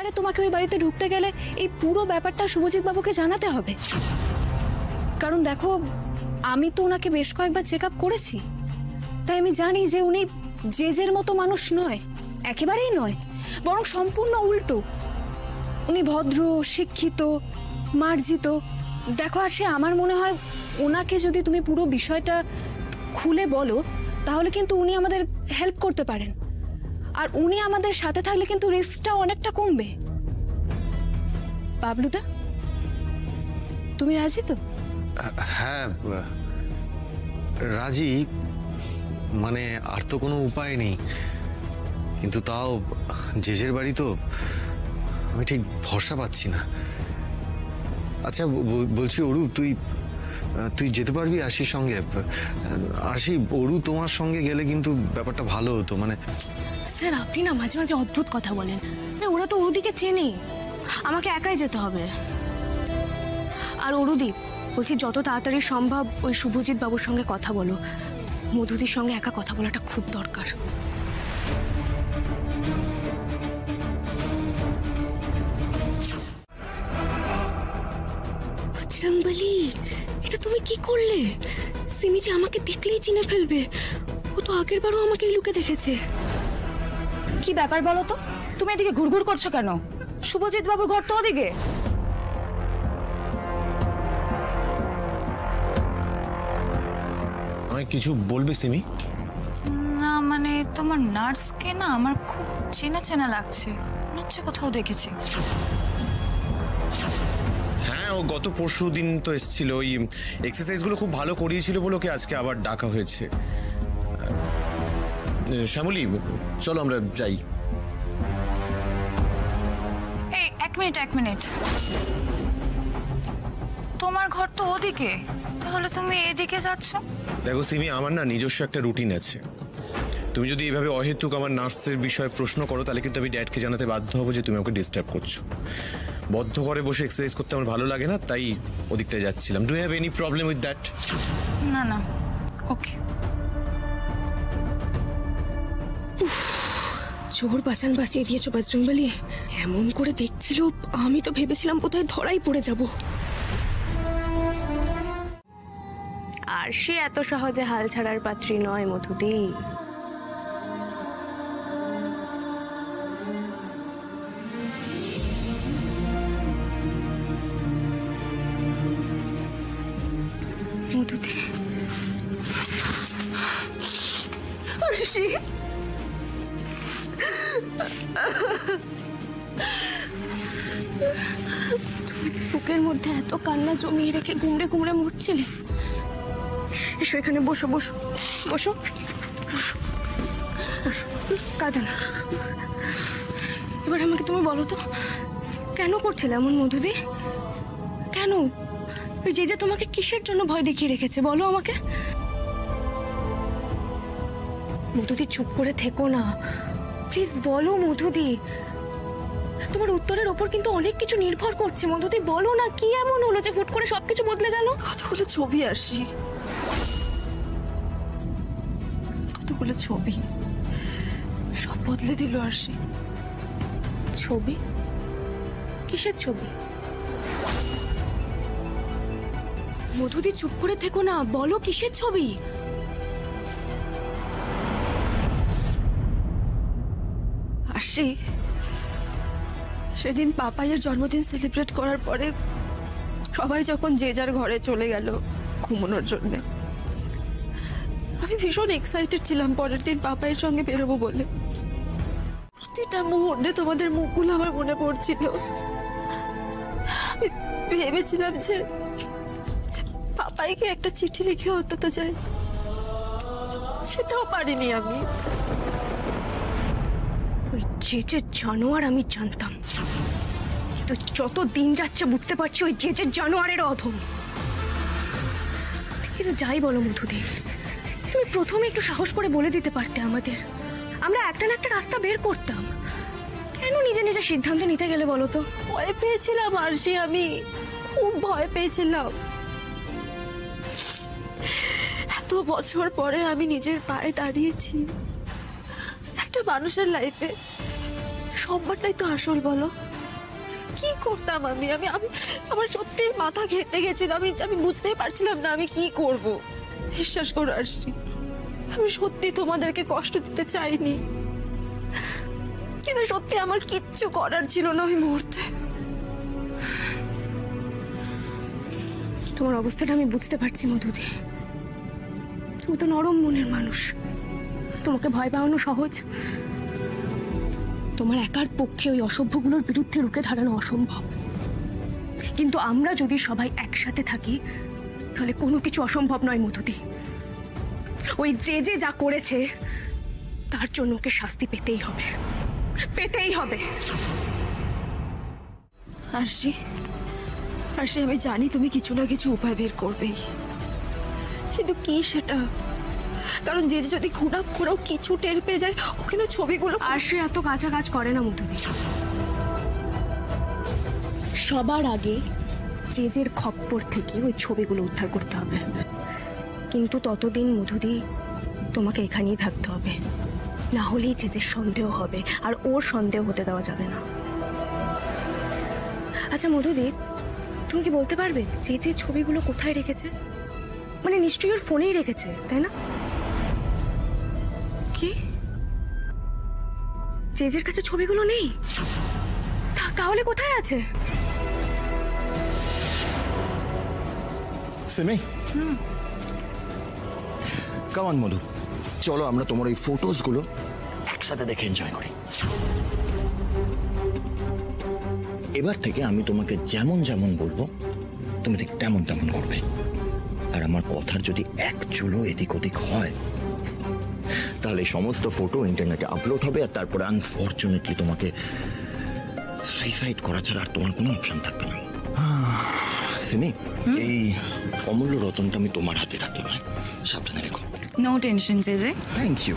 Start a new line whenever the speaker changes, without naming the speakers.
এবারে তোমাকে ওই বাড়িতে ঢুকতে গেলে এই পুরো ব্যাপারটা শুভজিৎ বাবুকে জানাতে হবে। কারণ দেখো, আমি তো ওনাকে বেশ কয়েকবার চেক আপ করেছি, তাই আমি জানি যে উনি জেজের মতো মানুষ নয়, একেবারেই নয়, বরং সম্পূর্ণ উল্টো। উনি ভদ্র, শিক্ষিত, মার্জিত। দেখো আর সে আমার মনে হয় ওনাকে যদি তুমি পুরো বিষয়টা খুলে বলো তাহলে কিন্তু উনি আমাদের হেল্প করতে পারেন, আর উনি আমাদের সাথে থাকলে কিন্তু রিস্কটা অনেকটা কমবে। বাবলুদা, তুমি রাজি তো?
হ্যাঁ রাজি, মানে আর তো কোনো উপায় নেই, কিন্তু তাও জেজের বাড়ি তো, আমি ঠিক ভরসা পাচ্ছি না। আচ্ছা বলছি অরু, তুই যেতে পারবি আশির সঙ্গে? আশি, অরু তোমার সঙ্গে গেলে কিন্তু ব্যাপারটা ভালো হতো। মানে
স্যার, আপনি না মাঝে মাঝে অদ্ভুত কথা বলেন। ওরা তো অরুদিকে চেনে, আমাকে একাই যেতে হবে। আর অরুদি, বলছি যত তাড়াতাড়ি সম্ভব ওই শুভজিৎ বাবুর সঙ্গে কথা বলো। মধুদির সঙ্গে একা কথা বলাটা খুব দরকার। বজরংবলী, এটা তুমি কি করলে? সিমি যে আমাকে দেখলেই চিনে ফেলবে। ও তো আগের বারও আমাকে এই লুকে দেখেছে।
কি ব্যাপার বলো তো? তুমি এদিকে ঘুরঘুর করছো কেন? শুভজিৎ বাবুর ঘর তো ওদিকে।
আমায় কিছু বলবে সিমি?
না মানে তোমার নার্সকে না আমার খুব চেনা চেনা লাগছে, মনে হচ্ছে কোথাও দেখেছি।
হ্যাঁ, ও গত পরশু দিন তো এসেছিল, ওই এক্সারসাইজগুলো খুব ভালো করিয়েছিল বলে ওকে আজকে আবার ডাকা হয়েছে। শ্যামলী, চলো আমরা যাই।
এই এক মিনিট, তোমার ঘর তো ওদিকে, তাহলে তুমি এদিকে যাচ্ছ?
দেখো সিমি, আমার না নিজস্ব একটা রুটিন আছে। তুমি যদি এইভাবে অহেতুক আমার নার্সের বিষয়ে প্রশ্ন করো তাহলে কিন্তু আমি ড্যাডকে জানাতে বাধ্য হবো যে তুমি আমাকে ডিস্টার্ব করছো। বদ্ধ করে বসে এক্সারসাইজ করতে আমার ভালো লাগে না, তাই ওদিকটায় যাচ্ছিলাম। Do you have any problem with that?
না, ওকে।
জোর বাঁচান বাঁচিয়ে দিয়েছো বজরংবলী। এমন করে দেখছিল, আমি তো ভেবেছিলাম বোধহয় ধরাই পড়ে যাব। আর সে এত সহজে হাল ছাড়ার পাত্রী নয় মধুদি। মধুদি, তুমি বুকের মধ্যে এত কান্না জমিয়ে রেখে গুমড়ে গুমড়ে মরছিলে। এসো এখানে, বসো বসো বসো বসো বসো, কাঁদো না। এবার আমাকে তুমি বলো তো, কেন করছিলে এমন মধুদি? কেন? ওই যে তোমাকে কিসের জন্য ভয় দেখিয়ে রেখেছে বলো আমাকে। মধুদি চুপ করে থেকো না, প্লিজ বলো মধুদি। তোমার উত্তরের ওপর কিন্তু অনেক কিছু নির্ভর করছে মধুদি। বলো না, কি এমন হলো যে হুট করে সবকিছু বদলে গেল?
কতগুলো ছবি আসি, কতগুলো ছবি সব বদলে দিল আসি।
ছবি? কিসের ছবি? মধুদি চুপ করে থেকো না, বলো কিসের ছবি?
আসি, সেদিন পাপাইয়ের জন্মদিন সেলিব্রেট করার পরে সবাই যখন যে যার ঘরে চলে গেল ঘুমানোর জন্য, আমি ভীষণ এক্সাইটেড ছিলাম পরের দিন পাপাইয়ের সঙ্গে বেরোবো বলে। প্রতিটা মুহূর্তে তোমাদের মুখগুলো আমার মনে পড়ছিল। আমি ভেবেছিলাম যে পাপাইকে একটা চিঠি লিখে অন্তত যাই, সেটাও পারিনি আমি।
ওই যে জানোয়ার আমি জানতাম, তো যত দিন যাচ্ছে বুঝতে পারছি ওই যে জানোয়ারের অধম। কিন্তু যাই বলো মধুদি, তুমি প্রথমে একটু সাহস করে বলে দিতে পারতে আমাদের, আমরা একটা না একটা রাস্তা বের করতাম। কেন নিজে নিজে সিদ্ধান্ত নিতে গেলে বলো তো?
ভয় পেয়েছিলাম আরশি, আমি খুব ভয় পেয়েছিলাম। এত বছর পরে আমি নিজের পায়ে দাঁড়িয়েছি। একটা মানুষের লাইফে সম্মানটাই তো আসল বলো।
কি করতাম আমি আমি আমি আমার সত্যি মাথা ঘেটে গেছিল। আমি বুঝতেই পারছিলাম না আমি কি করব। বিশ্বাস করো আরশি, আমি সত্যি তোমাদেরকে কষ্ট দিতে চাইনি, কিন্তু সত্যি আমার কিচ্ছু করার ছিল না ওই মুহূর্তে।
তোমার অবস্থাটা আমি বুঝতে পারছি মধুদি। তুমি তো নরম মনের মানুষ, তোমাকে ভয় পাওয়ানো সহজ। তোমার একার পক্ষে ওই অসভ্যগুলোর বিরুদ্ধে রুখে দাঁড়ানো অসম্ভব, কিন্তু আমরা যদি সবাই একসাথে থাকি তাহলে কোনো কিছু অসম্ভব নয় মধুদি। ওই যে যা করেছে তার জন্য ওকে শাস্তি পেতেই হবে, পেতেই হবে।
আরশি, আরশি, আমি জানি তুমি কিছু না কিছু উপায় বের করবেই, কিন্তু কি সেটা? কারণ যে যদি খুঁড়াও কিছু টের পেয়ে যায়, ও কিন্তু ছবিগুলো।
আর সে এত কাঁচা কাজ করে না মধুদি। সবার আগে জেজের খপ্পর থেকে ওই ছবিগুলো উদ্ধার করতে হবে, কিন্তু ততদিন মধুদি তোমাকে এখানেই থাকতে হবে, না হলেই জেজের সন্দেহ হবে, আর ওর সন্দেহ হতে দেওয়া যাবে না। আচ্ছা মধুদি, তুমি কি বলতে পারবে যে ছবিগুলো কোথায় রেখেছে? মানে নিশ্চয়ই ওর ফোনেই রেখেছে, তাই না? কি জেজের কাছে ছবিগুলো নেই? তাহলে কোথায় আছে?
সিমি, কাম অন মধু, চলো আমরা তোমার ওই ফটোস গুলো একসাথে দেখে এনজয় করি। এবার থেকে আমি তোমাকে যেমন যেমন বলবো তুমি ঠিক তেমন তেমন করবে, আর আমার কথার যদি এক চুলো এদিক ওদিক হয় তাহলে সমস্ত ফটো ইন্টারনেটে আপলোড হবে, আর তারপরে আনফরচুনেটলি তোমাকে সুইসাইড করা ছাড়া আর তোমার কোনো অপশন থাকবে না। সিমি, এই অমূল্য রতনটা আমি তোমার হাতে রাখলাম, সাবধানে রেখো।
নো টেনশন জেজে।
Thank you.